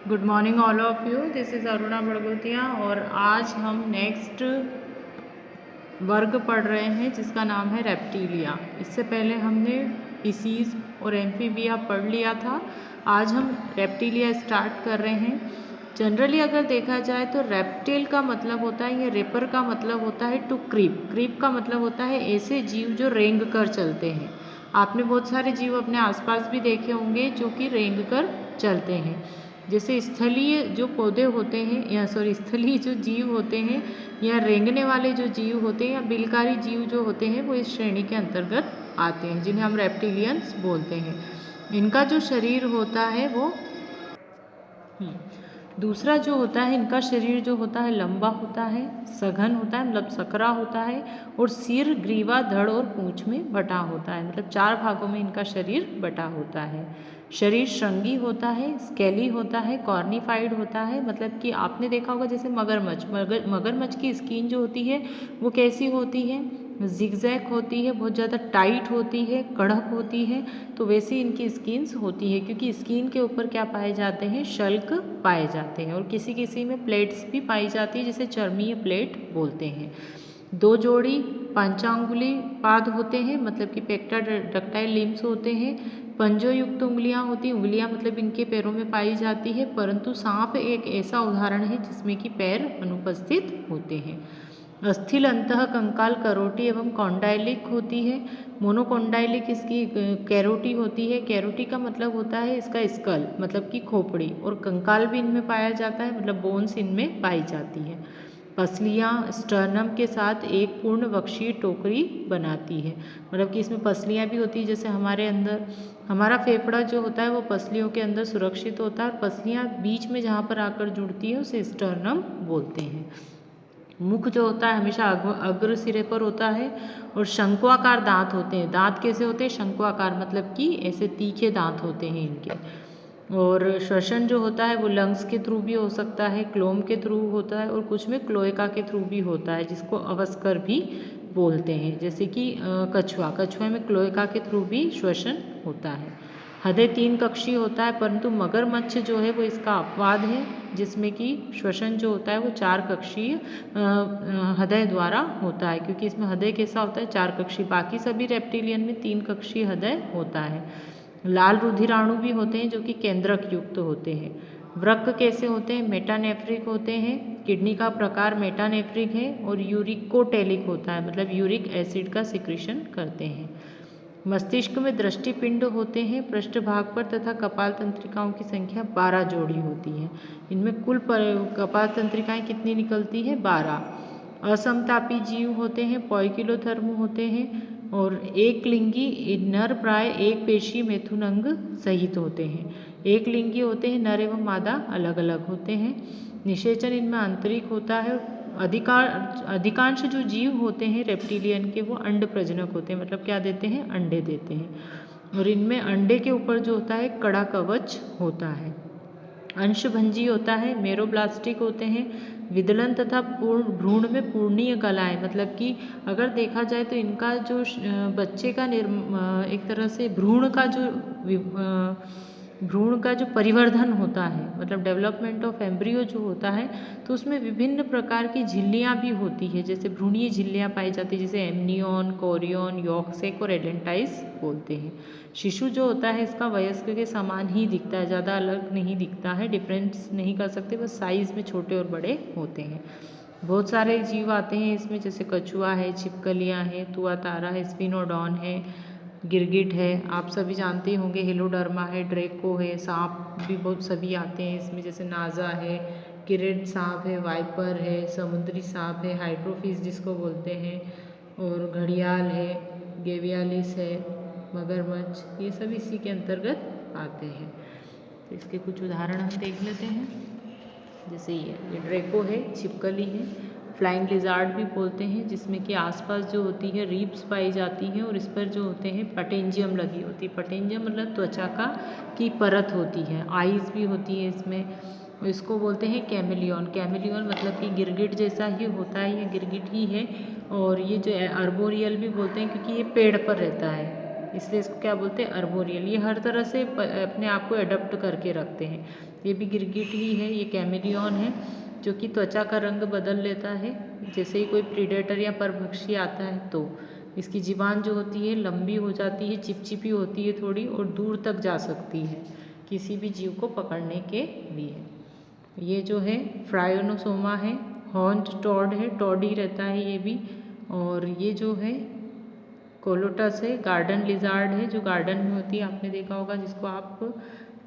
Good morning all of you, this is Aruna Badgotiya और आज हम नेक्स्ट वर्ग पढ़ रहे हैं जिसका नाम है रेप्टिलिया। इससे पहले हमने स्पीसीज और एम्फीबिया पढ़ लिया था। आज हम रेप्टिलिया स्टार्ट कर रहे हैं। जनरली अगर देखा जाए तो रेप्टिल का मतलब होता है, या रेपर का मतलब होता है टू क्रीप। क्रीप का मतलब होता है ऐसे जीव जो रेंग कर चलते हैं। आपने बहुत सारे जीव अपने आसपास भी देखे होंगे जो कि रेंग कर चलते हैं। जैसे स्थलीय जो पौधे होते हैं या स्थलीय जो जीव होते हैं या रेंगने वाले जो जीव होते हैं या बिलकारी जीव जो होते हैं वो इस श्रेणी के अंतर्गत आते हैं, जिन्हें हम रेप्टिलियंस बोलते हैं। इनका जो शरीर होता है वो दूसरा जो होता है, इनका शरीर जो होता है लंबा होता है, सघन होता है मतलब सकरा होता है, और सिर, ग्रीवा, धड़ और पूंछ में बटा होता है। मतलब 4 भागों में इनका शरीर बटा होता है। शरीर श्रृंगी होता है, स्केली होता है, कॉर्निफाइड होता है। मतलब कि आपने देखा होगा जैसे मगरमच्छ की स्किन जो होती है वो कैसी होती है, जिगजैग होती है, बहुत ज़्यादा टाइट होती है, कड़क होती है। तो वैसे इनकी स्किन्स होती है, क्योंकि स्किन के ऊपर क्या पाए जाते हैं, शल्क पाए जाते हैं। और किसी किसी में प्लेट्स भी पाई जाती है जिसे चर्मीय प्लेट बोलते हैं। 2 जोड़ी पंचांगुली पाद होते हैं, मतलब कि पेक्टाडक्टाइल लिम्स होते हैं। पंजों युक्त उंगलियां होती, उंगलियां मतलब इनके पैरों में पाई जाती है। परंतु सांप एक ऐसा उदाहरण है जिसमें कि पैर अनुपस्थित होते हैं। अस्थिल अंतः कंकाल करोटी एवं कॉन्डाइलिक होती है। मोनोकॉन्डाइलिक इसकी कैरोटी होती है। कैरोटी का मतलब होता है इसका स्कल, मतलब कि खोपड़ी, और कंकाल भी इनमें पाया जाता है, मतलब बोन्स इनमें पाई जाती है। पसलियाँ स्टर्नम के साथ एक पूर्ण वक्षीय टोकरी बनाती है। मतलब कि इसमें पसलियाँ भी होती है, जैसे हमारे अंदर हमारा फेफड़ा जो होता है वो पसलियों के अंदर सुरक्षित होता है, और पसलियाँ बीच में जहाँ पर आकर जुड़ती है उसे स्टर्नम बोलते हैं। मुख जो होता है हमेशा अग्र सिरे पर होता है, और शंक्वाकार दांत होते हैं। दांत कैसे होते हैं, शंक्वाकार, मतलब कि ऐसे तीखे दांत होते हैं इनके। और श्वसन जो होता है वो लंग्स के थ्रू भी हो सकता है, क्लोम के थ्रू होता है, और कुछ में क्लोएका के थ्रू भी होता है, जिसको अवस्कर भी बोलते हैं। जैसे कि कछुआ में क्लोएका के थ्रू भी श्वसन होता है। हृदय 3 कक्षीय होता है, परंतु मगरमच्छ जो है वो इसका अपवाद है, जिसमें कि श्वसन जो होता है वो 4 कक्षीय हृदय द्वारा होता है, क्योंकि इसमें हृदय कैसा होता है, 4 कक्षीय। बाकी सभी रेप्टिलियन में 3 कक्षीय हृदय होता है। लाल रुधिराणु भी होते हैं जो कि केंद्रक युक्त होते हैं। वृक्क कैसे होते हैं, मेटानेफ्रिक होते हैं। किडनी का प्रकार मेटानेफ्रिक है, और यूरिकोटेलिक होता है, मतलब यूरिक एसिड का सिक्रीशन करते हैं। मस्तिष्क में दृष्टिपिंड होते हैं पृष्ठभाग पर, तथा कपाल तंत्रिकाओं की संख्या 12 जोड़ी होती है। इनमें कुल कपाल तंत्रिकाएं कितनी निकलती है, 12। असमतापी जीव होते हैं, पॉइकिलोथर्म होते हैं, और एक लिंगी नर प्राय एक पेशी मैथुन अंग सहित होते हैं। एक लिंगी होते हैं, नर एवं मादा अलग अलग होते हैं। निषेचन इनमें आंतरिक होता है। अधिकांश जो जीव होते हैं रेप्टिलियन के वो अंड प्रजनक होते हैं, मतलब क्या देते हैं, अंडे देते हैं। और इनमें अंडे के ऊपर जो होता है कड़ा कवच होता है। अंशभंजी होता है, मेरोब्लास्टिक होते हैं। विदलन तथा पूर्ण भ्रूण में पूर्णीय कलाएं, मतलब कि अगर देखा जाए तो इनका जो बच्चे का एक तरह से भ्रूण का जो परिवर्धन होता है, मतलब डेवलपमेंट ऑफ एम्ब्रियो जो होता है, तो उसमें विभिन्न प्रकार की झिल्लियाँ भी होती है। जैसे भ्रूणीय झिल्लियाँ पाई जाती है, जैसे एमनियन, कोरियन, यॉर्कसेक और एडेंटाइस बोलते हैं। शिशु जो होता है इसका वयस्क के समान ही दिखता है, ज़्यादा अलग नहीं दिखता है, डिफरेंस नहीं कर सकते, बस साइज़ में छोटे और बड़े होते हैं। बहुत सारे जीव आते हैं इसमें, जैसे कछुआ है, छिपकलियाँ हैं, तुआतारा है, स्पिनोडॉन है, गिरगिट है, आप सभी जानते होंगे, हेलोडर्मा है, ड्रेको है, सांप भी बहुत सभी आते हैं इसमें, जैसे नाजा है, किरेट सांप है, वाइपर है, समुद्री सांप है, हाइड्रोफिस जिसको बोलते हैं, और घड़ियाल है, गेवियालिस है, मगरमच्छ, ये सब इसी के अंतर्गत आते हैं। तो इसके कुछ उदाहरण हम देख लेते हैं। जैसे ये ड्रेको है, छिपकली है, फ्लाइंग लिजार्ड भी बोलते हैं, जिसमें कि आसपास जो होती है रिब्स पाई जाती हैं, और इस पर जो होते हैं पटेंजियम लगी होती है। पटेंजियम मतलब त्वचा की परत होती है। आइज़ भी होती है इसमें, इसको बोलते हैं कैमिलियन। कैमिलियन मतलब कि गिरगिट जैसा ही होता है, ये गिरगिट ही है। और ये जो अर्बोरियल भी बोलते हैं, क्योंकि ये पेड़ पर रहता है, इसलिए इसको क्या बोलते हैं, अर्बोरियल। ये हर तरह से अपने आप को एडप्ट करके रखते हैं। ये भी गिरगिट ही है, ये कैमेलियन है जो कि त्वचा का रंग बदल लेता है जैसे ही कोई प्रीडेटर या परभक्षी आता है तो। इसकी जीवान जो होती है लंबी हो जाती है, चिपचिपी होती है थोड़ी और दूर तक जा सकती है किसी भी जीव को पकड़ने के लिए। ये जो है फ्रायोनोसोमा है, हॉर्न्ड टॉड है, टॉड ही रहता है ये भी। और ये जो है कोलोटस है, गार्डन लिजार्ड है जो गार्डन में होती है, आपने देखा होगा, जिसको आप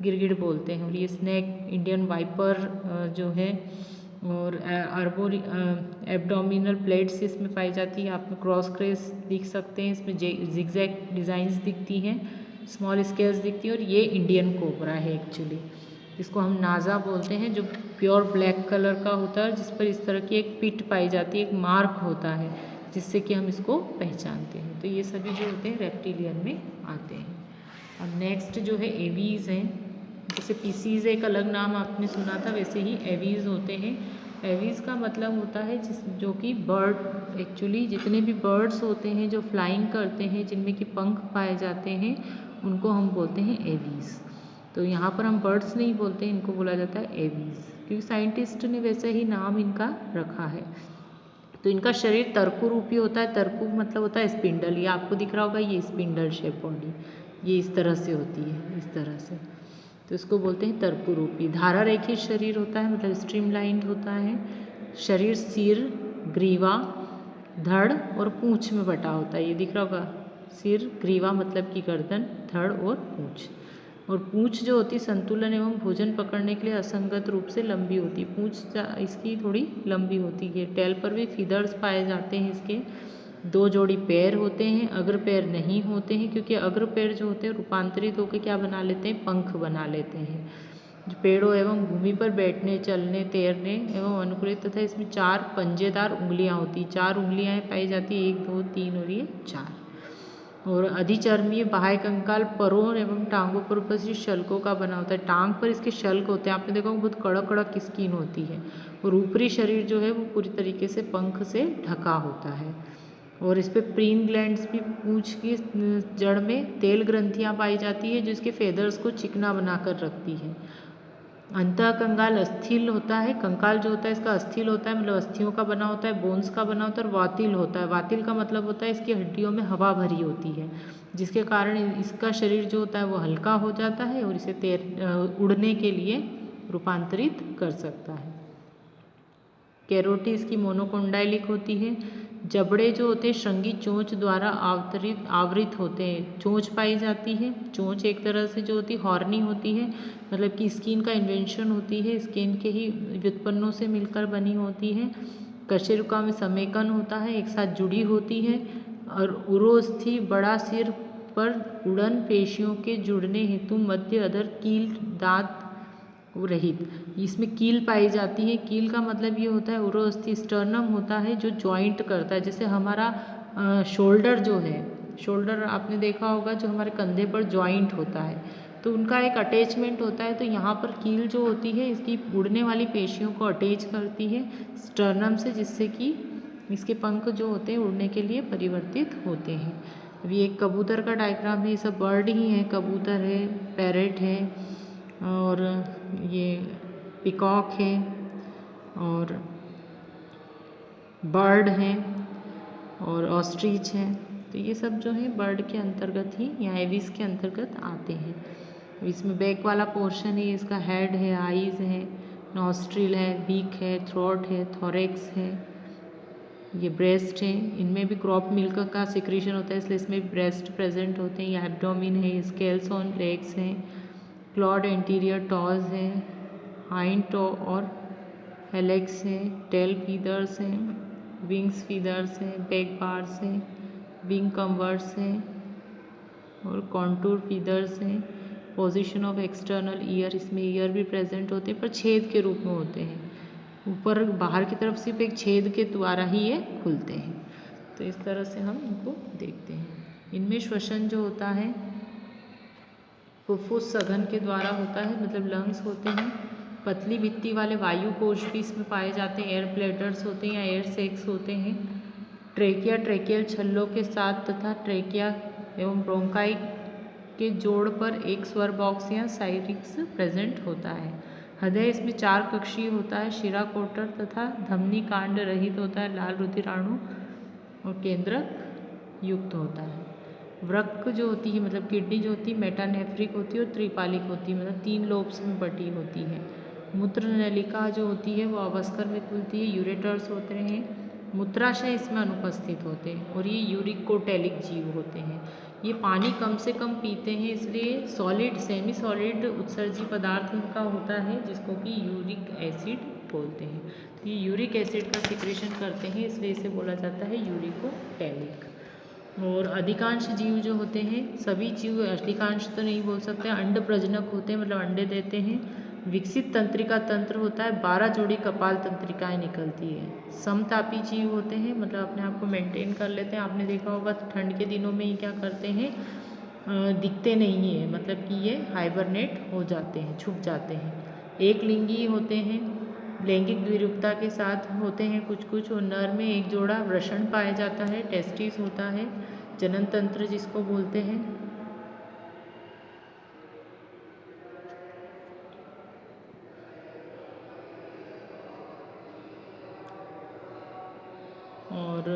गिरगिट बोलते हैं। और ये स्नेक, इंडियन वाइपर जो है, और एब्डोमिनल प्लेट्स इसमें पाई जाती है। आप में क्रॉस क्रेस दिख सकते हैं, इसमें जिगजैग डिज़ाइंस दिखती हैं, स्मॉल स्केल्स दिखती है। और ये इंडियन कोबरा है एक्चुअली, जिसको हम नाजा बोलते हैं, जो प्योर ब्लैक कलर का होता है, जिस पर इस तरह की एक पिट पाई जाती है, एक मार्क होता है जिससे कि हम इसको पहचानते हैं। तो ये सभी जो होते हैं रेप्टिलियन में आते हैं। अब नेक्स्ट जो है एवीज हैं। जैसे पीसीज एक अलग नाम आपने सुना था, वैसे ही एवीज होते हैं। एवीज का मतलब होता है जो कि बर्ड, एक्चुअली जितने भी बर्ड्स होते हैं जो फ्लाइंग करते हैं, जिनमें कि पंख पाए जाते हैं, उनको हम बोलते हैं एवीज। तो यहाँ पर हम बर्ड्स नहीं बोलते, इनको बोला जाता है एवीज, क्योंकि साइंटिस्ट ने वैसे ही नाम इनका रखा है। तो इनका शरीर तरकु रूपी होता है। तरकु मतलब होता है स्पिंडल, ये आपको दिख रहा होगा, ये स्पिंडल शेप बॉडी, ये इस तरह से होती है, इस तरह से। तो इसको बोलते हैं तरकु रूपी। धारा रेखित शरीर होता है, मतलब स्ट्रीमलाइंड होता है। शरीर सिर, ग्रीवा, धड़ और पूंछ में बटा होता है, ये दिख रहा होगा। सिर, ग्रीवा मतलब की गर्दन, धड़ और पूंछ। और पूंछ जो होती है संतुलन एवं भोजन पकड़ने के लिए असंगत रूप से लंबी होती है। पूंछ इसकी थोड़ी लंबी होती है। टेल पर भी फीदर्स पाए जाते हैं इसके। 2 जोड़ी पैर होते हैं, अग्र पैर नहीं होते हैं, क्योंकि अग्र पैर जो होते हैं रूपांतरित होकर क्या बना लेते हैं, पंख बना लेते हैं। पेड़ों एवं भूमि पर बैठने, चलने, तैरने एवं अनुकूलित, तथा इसमें 4 पंजेदार उंगलियां होती, 4 उंगलियां पाई जाती है, 1 2 3 और ये 4। और अधिचर्मीय बाह्य कंकाल परों एवं टांगों पर उपस्थित शल्कों का बना होता है। टांग पर इसके शल्क होते हैं, आपने देखा बहुत कड़क कड़क स्किन होती है। और ऊपरी शरीर जो है वो पूरी तरीके से पंख से ढका होता है। और इस पे प्रीन ग्लैंड्स भी, पूंछ की जड़ में तेल ग्रंथियां पाई जाती है जो इसके फेदर्स को चिकना बनाकर रखती है। अंतः कंकाल अस्थिल होता है, कंकाल जो होता है इसका अस्थिल होता है, मतलब अस्थियों का बना होता है, बोन्स का बना होता है। और वातिल होता है, वातिल का मतलब होता है इसकी हड्डियों में हवा भरी होती है, जिसके कारण इसका शरीर जो होता है वो हल्का हो जाता है और इसे उड़ने के लिए रूपांतरित कर सकता है। कैरोटी इसकी मोनोकोंडाइलिक होती है। जबड़े जो होते हैं श्रृंगी चोंच द्वारा आवृत होते हैं, चोंच पाई जाती है। चोंच एक तरह से जो होती है हॉर्नी होती है, मतलब कि स्किन का इन्वेंशन होती है, स्किन के ही व्युत्पन्नों से मिलकर बनी होती है। कशेरुका में समेकन होता है, एक साथ जुड़ी होती है। और उरोस्थि, बड़ा सिर पर उड़न पेशियों के जुड़ने हेतु मध्य अधर कील दांत रहित, इसमें कील पाई जाती है। कील का मतलब ये होता है, उरोस्थि स्टर्नम होता है जो ज्वाइंट करता है। जैसे हमारा शोल्डर जो है, शोल्डर आपने देखा होगा जो हमारे कंधे पर ज्वाइंट होता है, तो उनका एक अटैचमेंट होता है। तो यहाँ पर कील जो होती है इसकी उड़ने वाली पेशियों को अटैच करती है स्टर्नम से, जिससे कि इसके पंख जो होते हैं उड़ने के लिए परिवर्तित होते हैं। अभी एक कबूतर का डायग्राम है, ये सब बर्ड ही है, कबूतर है, पैरेट है, और ये पिकॉक है, और बर्ड है, और ऑस्ट्रिच है। तो ये सब जो है बर्ड के अंतर्गत ही या एविस के अंतर्गत आते हैं। इसमें बैक वाला पोर्शन है, इसका हेड है, आईज है, नॉस्ट्रिल है, बीक है, थ्रोट है, थोरेक्स है, ये ब्रेस्ट है। इनमें भी क्रॉप मिल्क का सिक्रीशन होता है, इसलिए इसमें ब्रेस्ट प्रेजेंट होते हैं। ये एब्डोमिन है, स्केल्स ऑन लेग्स हैं, क्लॉड एंटीरियर टॉज है, हाइंड टो और हेलेक्स है, टेल फीदर्स हैं, विंग्स फीदर्स हैं, बैक बार्स हैं, विंग कम्वर्स हैं, और कॉन्टूर फीदर्स हैं। पोजीशन ऑफ एक्सटर्नल ईयर, इसमें ईयर भी प्रेजेंट होते हैं पर छेद के रूप में होते हैं, ऊपर बाहर की तरफ सिर्फ एक छेद के द्वारा ही ये खुलते हैं। तो इस तरह से हम इनको देखते हैं। इनमें श्वसन जो होता है फुफ्फुस सघन के द्वारा होता है, मतलब लंग्स होते हैं। पतली भित्ति वाले वायु कोश भी इसमें पाए जाते हैं, एयर ब्लैडर्स होते हैं या एयर सैक्स होते हैं। ट्रेकिया ट्रेकियल छल्लों के साथ तथा ट्रेकिया एवं ब्रोंकाई के जोड़ पर एक स्वर बॉक्स या साइरिक्स प्रेजेंट होता है। हृदय इसमें 4 कक्षीय होता है, शिरा कोटर तथा धमनी कांड रहित होता है, लाल रुधिराणु और केंद्रक युक्त होता है। वृक्क जो होती है मतलब किडनी जो होती है मेटानेफ्रिक होती है और त्रिपालिक होती है, मतलब 3 लोब्स में बटी होती है। मूत्र नलिका जो होती है वो अवस्कर में खुलती है, यूरेटर्स होते हैं, मूत्राशय इसमें अनुपस्थित होते हैं और ये यूरिकोटेलिक जीव होते हैं। ये पानी कम से कम पीते हैं, इसलिए सॉलिड सेमी सॉलिड उत्सर्जी पदार्थ इनका होता है जिसको कि यूरिक एसिड बोलते हैं। तो ये यूरिक एसिड का सिक्रेशन करते हैं, इसलिए इसे बोला जाता है यूरिकोटेलिक। और अधिकांश जीव जो होते हैं, सभी जीव अधिकांश तो नहीं बोल सकते, अंड प्रजनक होते हैं मतलब अंडे देते हैं। विकसित तंत्रिका तंत्र होता है, 12 जोड़ी कपाल तंत्रिकाएं निकलती है। समतापी जीव होते हैं मतलब अपने आप को मेंटेन कर लेते हैं। आपने देखा होगा ठंड के दिनों में ही क्या करते हैं, दिखते नहीं है, मतलब कि ये हाइबरनेट हो जाते हैं, छुप जाते हैं। एक लिंगी होते हैं, लैंगिक द्विरूपता के साथ होते हैं कुछ कुछ, और नर में एक जोड़ा वृषण पाया जाता है, टेस्टिस होता है, जनन तंत्र जिसको बोलते हैं। और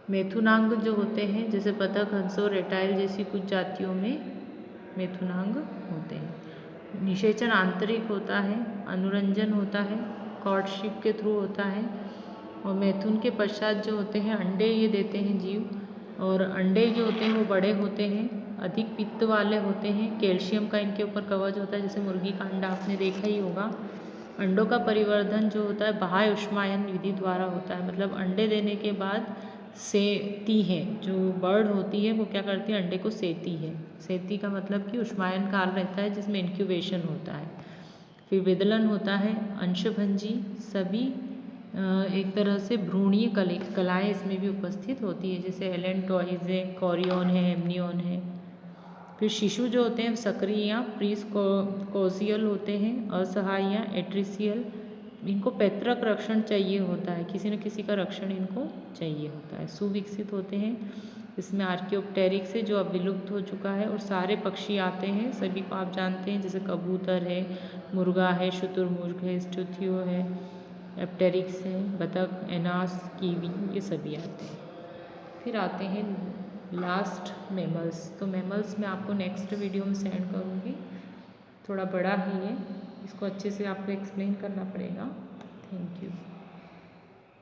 मेथुनांग जो होते हैं, जैसे बतख, हंस और रेटाइल जैसी कुछ जातियों में मेथुनांग होते हैं। निषेचन आंतरिक होता है, अनुरंजन होता है, कॉर्डशिप के थ्रू होता है। और मैथुन के पश्चात जो होते हैं अंडे ये देते हैं जीव, और अंडे जो होते हैं वो बड़े होते हैं, अधिक पित्त वाले होते हैं, कैल्शियम का इनके ऊपर कवच होता है, जैसे मुर्गी का अंडा आपने देखा ही होगा। अंडों का परिवर्धन जो होता है बाह्य उष्मायन विधि द्वारा होता है, मतलब अंडे देने के बाद सेती है, जो बर्ड होती है वो क्या करती है, अंडे को सेती है। सेती का मतलब कि उष्मायन काल रहता है जिसमें इंक्यूबेशन होता है। फिर विदलन होता है, अंशभंजी, सभी एक तरह से भ्रूणीय कलाएँ इसमें भी उपस्थित होती है, जैसे एलेंटॉइज है, कॉरियन है, एमनियन है। फिर शिशु जो होते हैं सक्रिय या प्रीस कोजियल होते हैं, असहाय या एट्रिसियल। इनको पैतृक रक्षण चाहिए होता है, किसी न किसी का रक्षण इनको चाहिए होता है। सुविकसित होते हैं, इसमें आर्कियोप्टेरिक से जो अब विलुप्त हो चुका है, और सारे पक्षी आते हैं, सभी को आप जानते हैं, जैसे कबूतर है, मुर्गा है, शुतुरमुर्ग है, स्टूथियो है, एप्टेरिक्स है, बतख, एनास, कीवी, ये सभी आते हैं। फिर आते हैं लास्ट मैमल्स। तो मैमल्स मैं आपको नेक्स्ट वीडियो में सेंड करूँगी, थोड़ा बड़ा ही है, इसको अच्छे से आपको एक्सप्लेन करना पड़ेगा। Thank you.